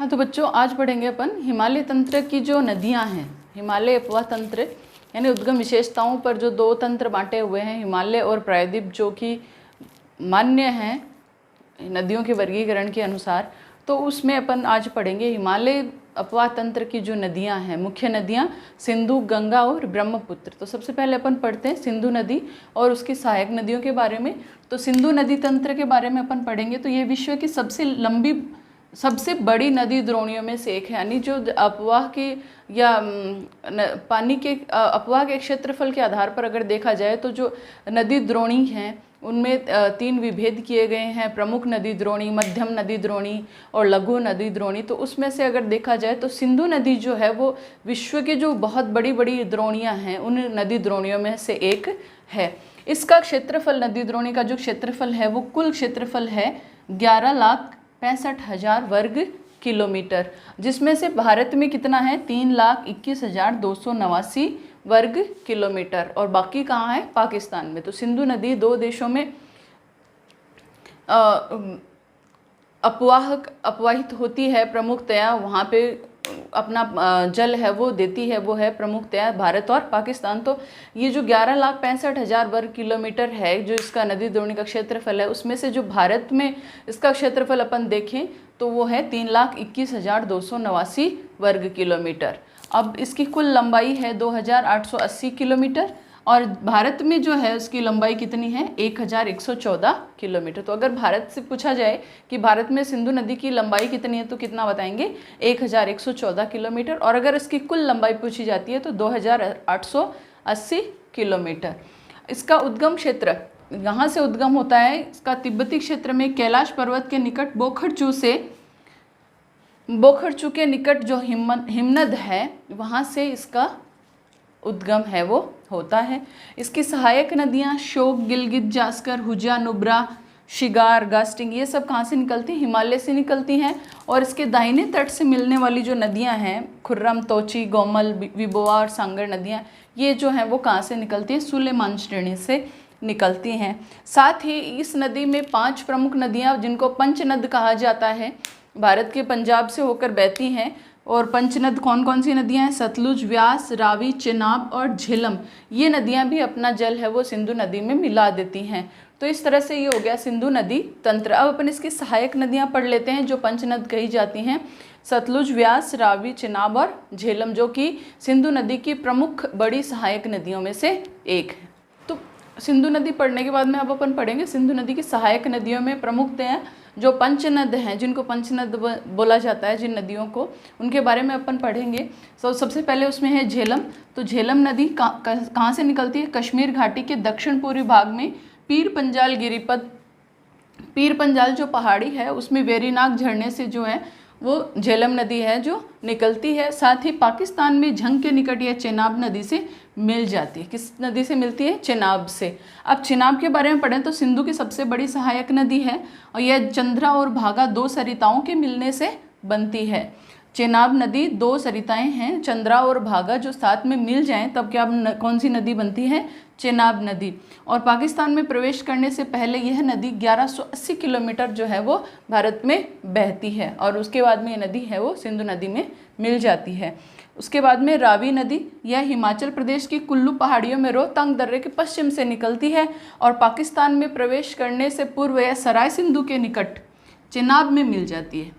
हाँ तो बच्चों, आज पढ़ेंगे अपन हिमालय तंत्र की जो नदियाँ हैं, हिमालय अपवाह तंत्र यानी उद्गम विशेषताओं पर जो दो तंत्र बांटे हुए हैं, हिमालय और प्रायद्वीप, जो कि मान्य हैं नदियों के वर्गीकरण के अनुसार। तो उसमें अपन आज पढ़ेंगे हिमालय अपवाह तंत्र की जो नदियां हैं, मुख्य नदियां सिंधु, गंगा और ब्रह्मपुत्र। तो सबसे पहले अपन पढ़ते हैं सिंधु नदी और उसकी सहायक नदियों के बारे में। तो सिंधु नदी तंत्र के बारे में अपन पढ़ेंगे। तो ये विश्व की सबसे लंबी, सबसे बड़ी नदी द्रोणियों में से एक है, यानी जो अपवाह के या पानी के अपवाह के क्षेत्रफल के आधार पर अगर देखा जाए तो जो नदी द्रोणी हैं उनमें तीन विभेद किए गए हैं, प्रमुख नदी द्रोणी, मध्यम नदी द्रोणी और लघु नदी द्रोणी। तो उसमें से अगर देखा जाए तो सिंधु नदी जो है वो विश्व के जो बहुत बड़ी बड़ी द्रोणियां हैं उन नदी द्रोणियों में से एक है। इसका क्षेत्रफल, नदी द्रोणी का जो क्षेत्रफल है वो कुल क्षेत्रफल है 11,65,000 वर्ग किलोमीटर, जिसमें से भारत में कितना है 3,21,289 वर्ग किलोमीटर और बाकी कहाँ है पाकिस्तान में। तो सिंधु नदी दो देशों में अपवाहित होती है प्रमुखतया, वहाँ पे अपना जल है वो देती है, वो है प्रमुखतया भारत और पाकिस्तान। तो ये जो 11,65,000 वर्ग किलोमीटर है जो इसका नदी द्रोणी का क्षेत्रफल है, उसमें से जो भारत में इसका क्षेत्रफल अपन देखें तो वो है 3,21,289 वर्ग किलोमीटर। अब इसकी कुल लंबाई है 2,880 किलोमीटर और भारत में जो है उसकी लंबाई कितनी है 1,114 किलोमीटर। तो अगर भारत से पूछा जाए कि भारत में सिंधु नदी की लंबाई कितनी है तो कितना बताएंगे 1,114 किलोमीटर, और अगर इसकी कुल लंबाई पूछी जाती है तो 2,880 किलोमीटर। इसका उद्गम क्षेत्र, यहाँ से उद्गम होता है इसका तिब्बती क्षेत्र में कैलाश पर्वत के निकट बोखरचू के निकट जो हिमनद है वहाँ से इसका उद्गम है वो होता है। इसकी सहायक नदियाँ शोक, गिलगित, जास्कर, हुजा, नुब्रा, शिगार, गास्टिंग, ये सब कहाँ से निकलती हैं? हिमालय से निकलती हैं। और इसके दाहिने तट से मिलने वाली जो नदियाँ हैं खुर्रम, तोची, गोमल, विबोआ और सांगर नदियाँ, ये जो हैं वो कहाँ से निकलती हैं? सुलेमान श्रेणी से निकलती हैं। साथ ही इस नदी में 5 प्रमुख नदियाँ जिनको पंचनद कहा जाता है भारत के पंजाब से होकर बहती हैं। और पंचनद कौन कौन सी नदियां हैं? सतलुज, व्यास, रावी, चेनाब और झेलम। ये नदियां भी अपना जल है वो सिंधु नदी में मिला देती हैं। तो इस तरह से ये हो गया सिंधु नदी तंत्र। अब अपन इसकी सहायक नदियां पढ़ लेते हैं जो पंचनद कही जाती हैं। सतलुज, व्यास, रावी, चेनाब और झेलम, जो कि सिंधु नदी की प्रमुख बड़ी सहायक नदियों में से एक है। तो सिंधु नदी पढ़ने के बाद में अब अपन पढ़ेंगे सिंधु नदी की सहायक नदियों में प्रमुखतः जो पंचनद हैं, जिनको पंचनद बोला जाता है, जिन नदियों को, उनके बारे में अपन पढ़ेंगे। सबसे पहले उसमें है झेलम। तो झेलम नदी कहाँ से निकलती है? कश्मीर घाटी के दक्षिण पूर्वी भाग में पीर पंजाल गिरिपथ, पीर पंजाल जो पहाड़ी है उसमें वेरीनाग झरने से जो है वो झेलम नदी है जो निकलती है। साथ ही पाकिस्तान में झंग के निकट यह चेनाब नदी से मिल जाती है। किस नदी से मिलती है? चेनाब से। अब चेनाब के बारे में पढ़ें तो सिंधु की सबसे बड़ी सहायक नदी है और यह चंद्रा और भागा 2 सरिताओं के मिलने से बनती है। चेनाब नदी 2 सरिताएं हैं, चंद्रा और भागा जो साथ में मिल जाएं तब क्या कौन सी नदी बनती है? चेनाब नदी। और पाकिस्तान में प्रवेश करने से पहले यह नदी 1180 किलोमीटर जो है वो भारत में बहती है और उसके बाद में ये नदी है वो सिंधु नदी में मिल जाती है। उसके बाद में रावी नदी, यह हिमाचल प्रदेश की कुल्लू पहाड़ियों में रोहतांग दर्रे के पश्चिम से निकलती है और पाकिस्तान में प्रवेश करने से पूर्व यह सराय सिंधु के निकट चेनाब में मिल जाती है।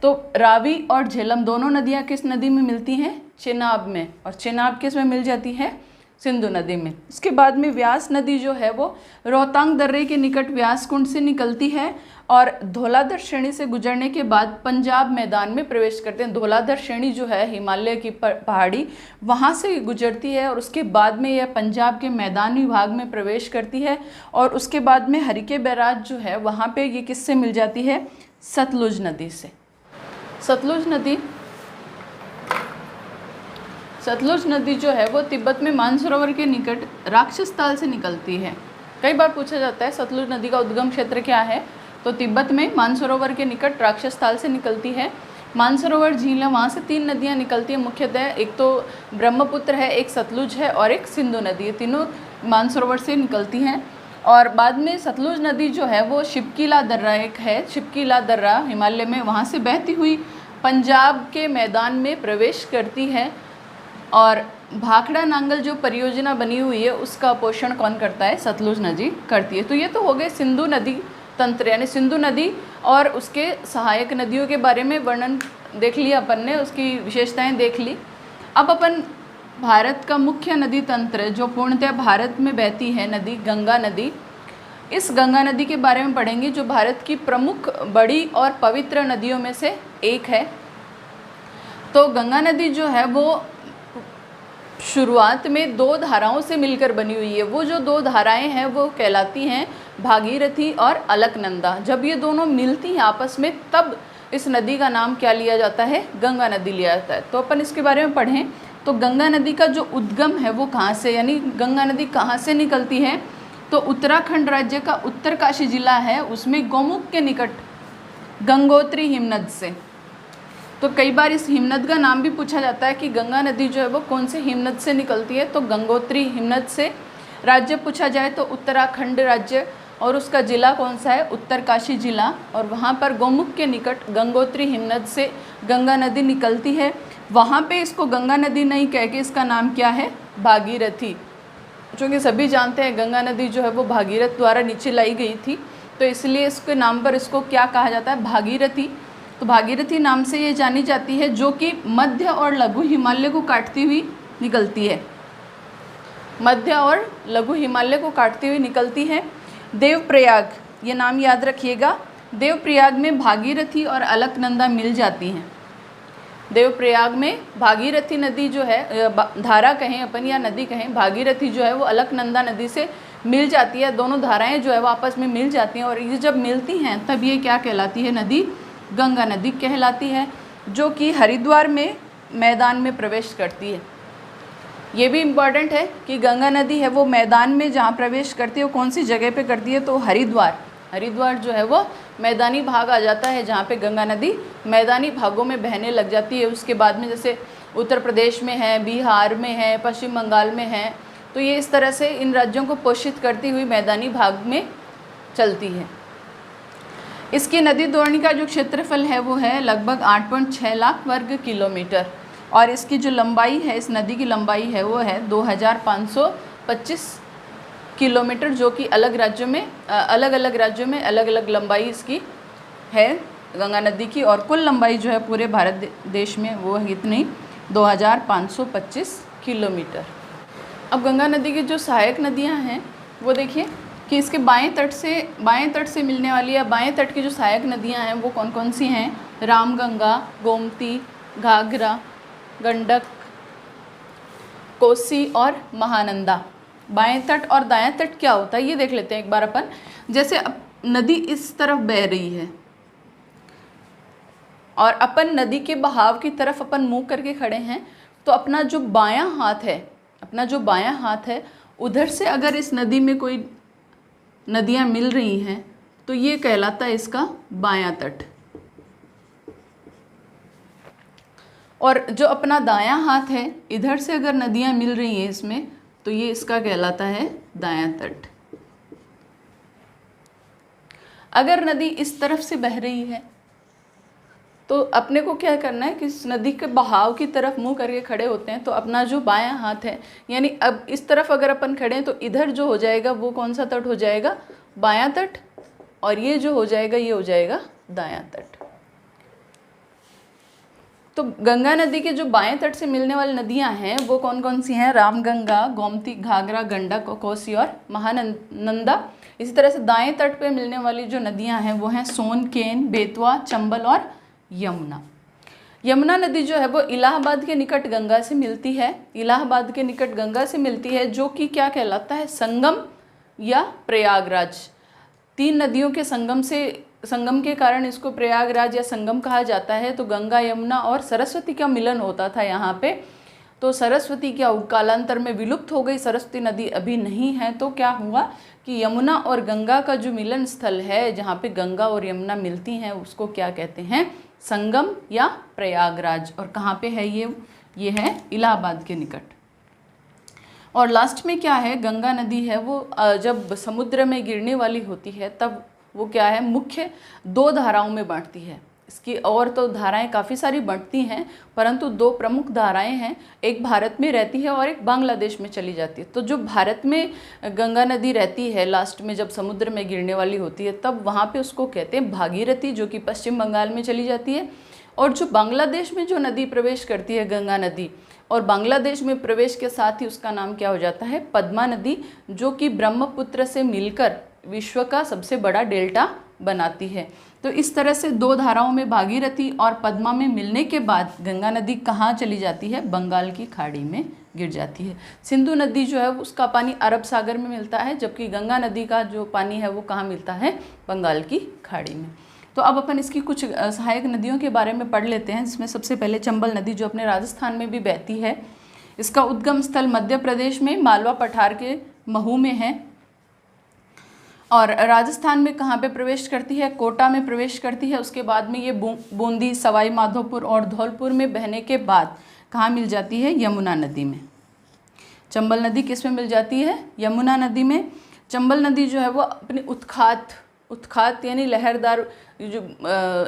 तो रावी और झेलम दोनों नदियाँ किस नदी में मिलती हैं? चेनाब में। और चेनाब किस में मिल जाती है? सिंधु नदी में। इसके बाद में व्यास नदी जो है वो रोहतांग दर्रे के निकट व्यास कुंड से निकलती है और धौलाधर श्रेणी से गुजरने के बाद पंजाब मैदान में प्रवेश करते हैं। धौलाधर श्रेणी जो है हिमालय की पहाड़ी, वहाँ से गुजरती है और उसके बाद में यह पंजाब के मैदानी भाग में प्रवेश करती है और उसके बाद में हरिके बैराज जो है वहाँ पे ये किससे मिल जाती है? सतलुज नदी से। सतलुज नदी जो है वो तिब्बत में मानसरोवर के निकट राक्षस ताल से निकलती है। कई बार पूछा जाता है सतलुज नदी का उद्गम क्षेत्र क्या है? तो तिब्बत में मानसरोवर के निकट राक्षस ताल से निकलती है। मानसरोवर झील है, वहाँ से 3 नदियाँ निकलती हैं मुख्यतः, एक तो ब्रह्मपुत्र है, एक सतलुज है और एक सिंधु नदी। ये तीनों मानसरोवर से निकलती हैं। और बाद में सतलुज नदी जो है वो शिपकीला दर्रा एक है, शिपकीला दर्रा हिमालय में, वहाँ से बहती हुई पंजाब के मैदान में प्रवेश करती है और भाखड़ा नांगल जो परियोजना बनी हुई है उसका पोषण कौन करता है? सतलुज नदी करती है। तो ये तो हो गए सिंधु नदी तंत्र, यानी सिंधु नदी और उसके सहायक नदियों के बारे में वर्णन देख लिया अपन ने, उसकी विशेषताएं देख ली। अब अपन भारत का मुख्य नदी तंत्र जो पूर्णतः भारत में बहती है नदी, गंगा नदी, इस गंगा नदी के बारे में पढ़ेंगे जो भारत की प्रमुख बड़ी और पवित्र नदियों में से एक है। तो गंगा नदी जो है वो शुरुआत में दो धाराओं से मिलकर बनी हुई है। वो जो दो धाराएं हैं वो कहलाती हैं भागीरथी और अलकनंदा। जब ये दोनों मिलती हैं आपस में तब इस नदी का नाम क्या लिया जाता है? गंगा नदी लिया जाता है। तो अपन इसके बारे में पढ़ें तो गंगा नदी का जो उद्गम है वो कहाँ से, यानी गंगा नदी कहाँ से निकलती है? तो उत्तराखंड राज्य का उत्तरकाशी जिला है, उसमें गौमुख के निकट गंगोत्री हिमनद से। तो कई बार इस हिमनद का नाम भी पूछा जाता है कि गंगा नदी जो है वो कौन से हिमनद से निकलती है? तो गंगोत्री हिमनद से। राज्य पूछा जाए तो उत्तराखंड राज्य, और उसका ज़िला कौन सा है? उत्तरकाशी जिला, और वहाँ पर गौमुख के निकट गंगोत्री हिमनद से गंगा नदी निकलती है। वहाँ पे इसको गंगा नदी नहीं कह के इसका नाम क्या है? भागीरथी। क्योंकि सभी जानते हैं गंगा नदी जो है वो भागीरथ द्वारा नीचे लाई गई थी, तो इसलिए इसके नाम पर इसको क्या कहा जाता है? भागीरथी। तो भागीरथी नाम से ये जानी जाती है, जो कि मध्य और लघु हिमालय को काटती हुई निकलती है। मध्य और लघु हिमालय को काटती हुई निकलती है। देवप्रयाग, ये नाम याद रखिएगा, देवप्रयाग में भागीरथी और अलकनंदा मिल जाती हैं। देवप्रयाग में भागीरथी नदी जो है, धारा कहें अपन या नदी कहें, भागीरथी जो है वो अलकनंदा नदी से मिल जाती है। दोनों धाराएं जो है वो आपस में मिल जाती हैं, और ये जब मिलती हैं तब ये क्या कहलाती है? नदी गंगा नदी कहलाती है, जो कि हरिद्वार में मैदान में प्रवेश करती है। ये भी इम्पॉर्टेंट है कि गंगा नदी है वो मैदान में जहाँ प्रवेश करती है वो कौन सी जगह पे करती है? तो हरिद्वार। हरिद्वार जो है वो मैदानी भाग आ जाता है, जहाँ पे गंगा नदी मैदानी भागों में बहने लग जाती है। उसके बाद में जैसे उत्तर प्रदेश में है, बिहार में है, पश्चिम बंगाल में है, तो ये इस तरह से इन राज्यों को पोषित करती हुई मैदानी भाग में चलती है। इसकी नदी द्रोणी का जो क्षेत्रफल है वो है लगभग 8.6 लाख वर्ग किलोमीटर, और इसकी जो लंबाई है, इस नदी की लंबाई है वो है 2525 किलोमीटर, जो कि अलग राज्यों में अलग अलग लंबाई इसकी है गंगा नदी की। और कुल लंबाई जो है पूरे भारत देश में वो है कितनी? 2525 किलोमीटर। अब गंगा नदी की जो सहायक नदियां हैं वो देखिए कि इसके बाएं तट से मिलने वाली या बाएं तट की जो सहायक नदियां हैं वो कौन कौन सी हैं? रामगंगा, गोमती, घाघरा, गंडक, कोसी और महानंदा। बाएं तट और दायां तट क्या होता है ये देख लेते हैं एक बार अपन। जैसे अब नदी इस तरफ बह रही है और अपन नदी के बहाव की तरफ अपन मुंह करके खड़े हैं, तो अपना जो बायां हाथ है उधर से अगर इस नदी में कोई नदियां मिल रही हैं तो ये कहलाता है इसका बायां तट, और जो अपना दायां हाथ है इधर से अगर नदियां मिल रही हैं इसमें तो ये इसका कहलाता है दायां तट। अगर नदी इस तरफ से बह रही है तो अपने को क्या करना है कि इस नदी के बहाव की तरफ मुंह करके खड़े होते हैं, तो अपना जो बायां हाथ है, यानी अब इस तरफ अगर अपन खड़े हैं तो इधर जो हो जाएगा वो कौन सा तट हो जाएगा? बायां तट, और ये जो हो जाएगा ये हो जाएगा दायां तट। तो गंगा नदी के जो बाएं तट से मिलने वाली नदियां हैं वो कौन कौन सी हैं? रामगंगा, गोमती, घाघरा, गंडक, कोसी और महानंदा। इसी तरह से दाएं तट पे मिलने वाली जो नदियां हैं वो हैं सोन, केन, बेतवा, चंबल और यमुना। यमुना नदी जो है वो इलाहाबाद के निकट गंगा से मिलती है, इलाहाबाद के निकट गंगा से मिलती है, जो कि क्या कहलाता है? संगम या प्रयागराज। तीन नदियों के संगम के कारण इसको प्रयागराज या संगम कहा जाता है। तो गंगा, यमुना और सरस्वती का मिलन होता था यहाँ पे। तो सरस्वती क्या कालांतर में विलुप्त हो गई, सरस्वती नदी अभी नहीं है। तो क्या हुआ कि यमुना और गंगा का जो मिलन स्थल है, जहाँ पे गंगा और यमुना मिलती हैं, उसको क्या कहते हैं? संगम या प्रयागराज। और कहाँ पे है ये है इलाहाबाद के निकट। और लास्ट में क्या है? गंगा नदी है वो जब समुद्र में गिरने वाली होती है तब वो क्या है? मुख्य दो धाराओं में बांटती है। इसकी और तो धाराएं काफ़ी सारी बढ़ती हैं, परंतु दो प्रमुख धाराएं हैं, एक भारत में रहती है और एक बांग्लादेश में चली जाती है। तो जो भारत में गंगा नदी रहती है लास्ट में जब समुद्र में गिरने वाली होती है, तब वहाँ पे उसको कहते हैं भागीरथी, जो कि पश्चिम बंगाल में चली जाती है। और जो बांग्लादेश में जो नदी प्रवेश करती है गंगा नदी, और बांग्लादेश में प्रवेश के साथ ही उसका नाम क्या हो जाता है, पद्मा नदी, जो कि ब्रह्मपुत्र से मिलकर विश्व का सबसे बड़ा डेल्टा बनाती है। तो इस तरह से दो धाराओं में भागीरथी और पद्मा में मिलने के बाद गंगा नदी कहाँ चली जाती है, बंगाल की खाड़ी में गिर जाती है। सिंधु नदी जो है उसका पानी अरब सागर में मिलता है, जबकि गंगा नदी का जो पानी है वो कहाँ मिलता है, बंगाल की खाड़ी में। तो अब अपन इसकी कुछ सहायक नदियों के बारे में पढ़ लेते हैं, जिसमें सबसे पहले चंबल नदी जो अपने राजस्थान में भी बहती है। इसका उद्गम स्थल मध्य प्रदेश में मालवा पठार के महू में है। और राजस्थान में कहाँ पे प्रवेश करती है, कोटा में प्रवेश करती है। उसके बाद में ये बूंदी, सवाई माधोपुर और धौलपुर में बहने के बाद कहाँ मिल जाती है, यमुना नदी में। चंबल नदी किस में मिल जाती है, यमुना नदी में। चंबल नदी जो है वो अपनी उत्खात यानी लहरदार जो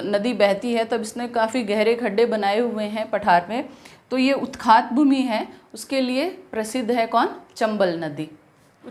नदी बहती है, तब इसने काफ़ी गहरे खड्डे बनाए हुए हैं पठार में, तो ये उत्खात भूमि है, उसके लिए प्रसिद्ध है कौन, चंबल नदी।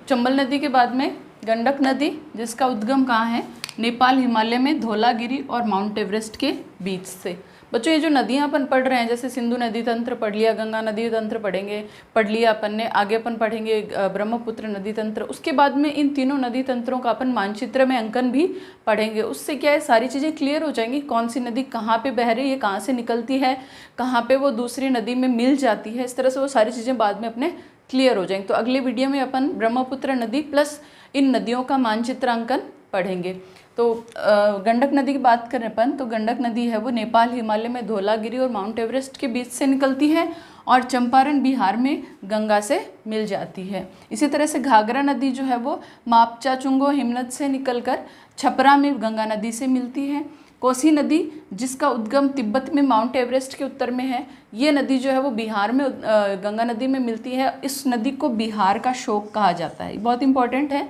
चंबल नदी के बाद में गंडक नदी, जिसका उद्गम कहाँ है, नेपाल हिमालय में धौलागिरी और माउंट एवरेस्ट के बीच से। बच्चों ये जो नदियाँ अपन पढ़ रहे हैं, जैसे सिंधु नदी तंत्र पढ़ लिया, गंगा नदी तंत्र पढ़ लिया अपन ने, आगे अपन पढ़ेंगे ब्रह्मपुत्र नदी तंत्र, उसके बाद में इन तीनों नदी तंत्रों का अपन मानचित्र में अंकन भी पढ़ेंगे। उससे क्या है, सारी चीज़ें क्लियर हो जाएंगी, कौन सी नदी कहाँ पे बह रही है, कहाँ से निकलती है, कहाँ पे वो दूसरी नदी में मिल जाती है, इस तरह से वो सारी चीज़ें बाद में अपने क्लियर हो जाएंगी। तो अगले वीडियो में अपन ब्रह्मपुत्र नदी प्लस इन नदियों का मानचित्रांकन पढ़ेंगे। तो गंडक नदी की बात करें अपन, तो गंडक नदी है वो नेपाल हिमालय में धौलागिरी और माउंट एवरेस्ट के बीच से निकलती है और चंपारण बिहार में गंगा से मिल जाती है। इसी तरह से घाघरा नदी जो है वो मापचाचुंगो हिमनद से निकलकर छपरा में गंगा नदी से मिलती है। कोसी नदी, जिसका उद्गम तिब्बत में माउंट एवरेस्ट के उत्तर में है, ये नदी जो है वो बिहार में गंगा नदी में मिलती है। इस नदी को बिहार का शोक कहा जाता है, बहुत इंपॉर्टेंट है,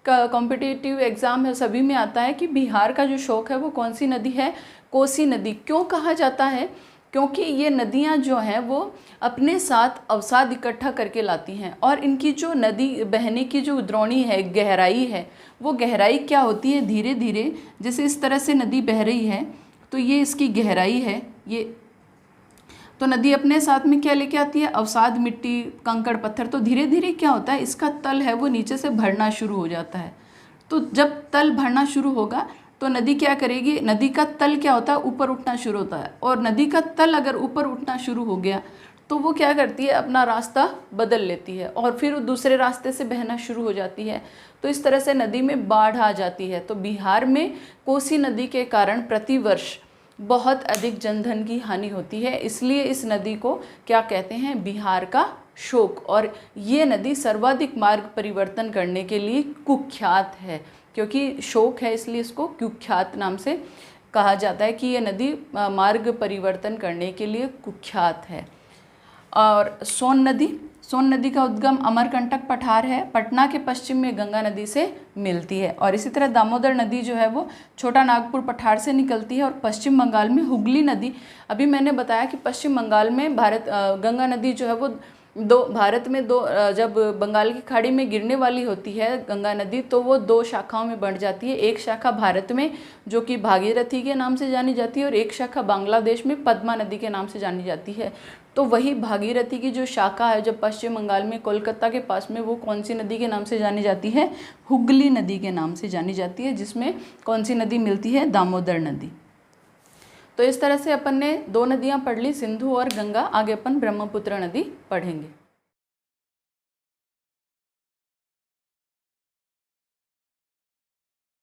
कॉम्पिटिटिव एग्जाम है सभी में आता है कि बिहार का जो शोक है वो कौन सी नदी है, कोसी नदी। क्यों कहा जाता है, क्योंकि ये नदियाँ जो हैं वो अपने साथ अवसाद इकट्ठा करके लाती हैं, और इनकी जो नदी बहने की जो द्रोणी है, गहराई है, वो गहराई क्या होती है, धीरे धीरे जैसे इस तरह से नदी बह रही है, तो ये इसकी गहराई है, ये तो नदी अपने साथ में क्या लेके आती है, अवसाद, मिट्टी, कंकड़, पत्थर। तो धीरे धीरे क्या होता है, इसका तल है वो नीचे से भरना शुरू हो जाता है। तो जब तल भरना शुरू होगा तो नदी क्या करेगी, नदी का तल क्या होता है, ऊपर उठना शुरू होता है, और नदी का तल अगर ऊपर उठना शुरू हो गया तो वो क्या करती है, अपना रास्ता बदल लेती है और फिर वो दूसरे रास्ते से बहना शुरू हो जाती है। तो इस तरह से नदी में बाढ़ आ जाती है। तो बिहार में कोसी नदी के कारण प्रतिवर्ष बहुत अधिक जनधन की हानि होती है, इसलिए इस नदी को क्या कहते हैं, बिहार का शोक। और ये नदी सर्वाधिक मार्ग परिवर्तन करने के लिए कुख्यात है, क्योंकि शोक है इसलिए इसको कुख्यात नाम से कहा जाता है कि ये नदी मार्ग परिवर्तन करने के लिए कुख्यात है। और सोन नदी का उद्गम अमरकंटक पठार है, पटना के पश्चिम में गंगा नदी से मिलती है। और इसी तरह दामोदर नदी जो है वो छोटा नागपुर पठार से निकलती है। और पश्चिम बंगाल में हुगली नदी, अभी मैंने बताया कि पश्चिम बंगाल में गंगा नदी जो है वो भारत में जब बंगाल की खाड़ी में गिरने वाली होती है गंगा नदी, तो वो दो शाखाओं में बढ़ जाती है। एक शाखा भारत में जो कि भागीरथी के नाम से जानी जाती है, और एक शाखा बांग्लादेश में पद्मा नदी के नाम से जानी जाती है। तो वही भागीरथी की जो शाखा है जब पश्चिम बंगाल में कोलकाता के पास में, वो कौन सी नदी के नाम से जानी जाती है, हुगली नदी के नाम से जानी जाती है, जिसमें कौन सी नदी मिलती है, दामोदर नदी। तो इस तरह से अपन ने दो नदियाँ पढ़ ली, सिंधु और गंगा। आगे अपन ब्रह्मपुत्र नदी पढ़ेंगे।